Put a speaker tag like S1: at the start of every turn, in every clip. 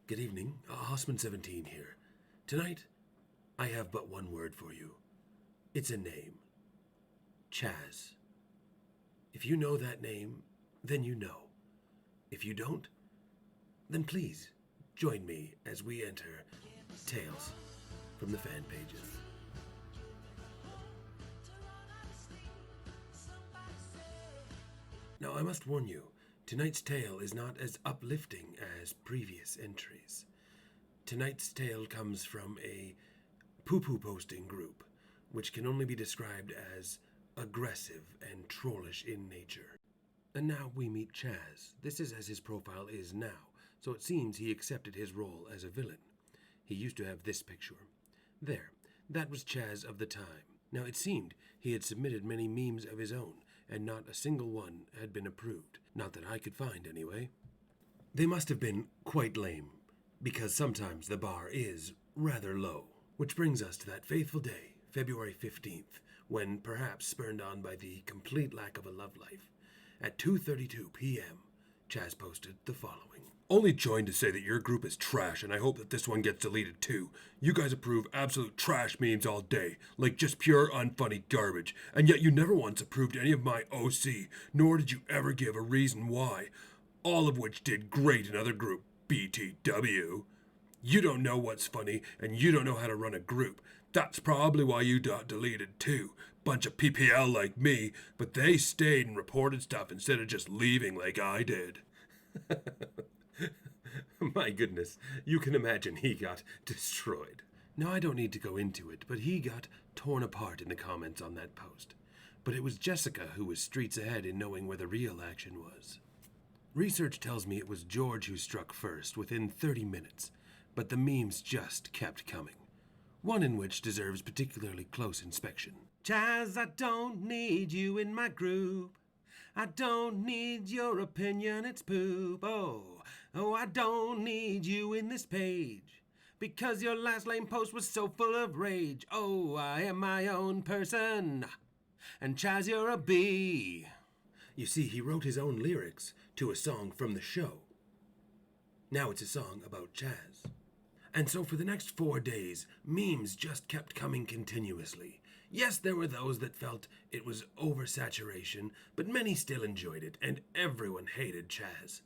S1: Good evening, Hossman17 here. Tonight, I have but one word for you. It's a name. Chaz. If you know that name, then you know. If you don't, then please join me as we enter Tales from the Fan Pages. Now, I must warn you, tonight's tale is not as uplifting as previous entries. Tonight's tale comes from a poo-poo posting group, which can only be described as aggressive and trollish in nature. And now we meet Chaz. This is as his profile is now, so it seems he accepted his role as a villain. He used to have this picture. There, that was Chaz of the time. Now it seemed he had submitted many memes of his own, and not a single one had been approved. Not that I could find, anyway. They must have been quite lame, because sometimes the bar is rather low. Which brings us to that fateful day, February 15th, when, perhaps spurned on by the complete lack of a love life, at 2:32 p.m., Chaz posted the following. Only joined to say that your group is trash, and I hope that this one gets deleted too. You guys approve absolute trash memes all day, like just pure unfunny garbage, and yet you never once approved any of my OC, nor did you ever give a reason why, all of which did great in other group BTW. You don't know what's funny, and you don't know how to run a group. That's probably why you got deleted too. Bunch of PPL like me, but they stayed and reported stuff instead of just leaving like I did. My goodness, you can imagine he got destroyed. Now, I don't need to go into it, but he got torn apart in the comments on that post. But it was Jessica who was streets ahead in knowing where the real action was. Research tells me it was George who struck first within 30 minutes, but the memes just kept coming. One in which deserves particularly close inspection. Chaz, I don't need you in my group. I don't need your opinion, it's poop. Oh, I don't need you in this page. Because your last lame post was so full of rage. Oh, I am my own person. And Chaz, you're a bee. You see, he wrote his own lyrics to a song from the show. Now it's a song about Chaz. And so for the next 4 days, memes just kept coming continuously. Yes, there were those that felt it was oversaturation, but many still enjoyed it, and everyone hated Chaz.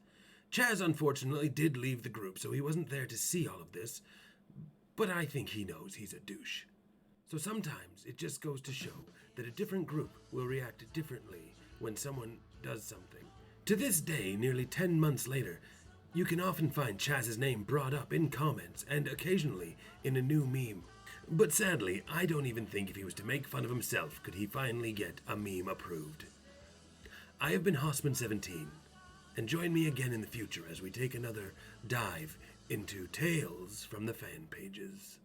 S1: Chaz unfortunately did leave the group, so he wasn't there to see all of this, but I think he knows he's a douche. So sometimes it just goes to show that a different group will react differently when someone does something. To this day, nearly 10 months later, you can often find Chaz's name brought up in comments and occasionally in a new meme. But sadly, I don't even think if he was to make fun of himself could he finally get a meme approved. I have been Hossman17, and join me again in the future as we take another dive into Tales from the Fan Pages.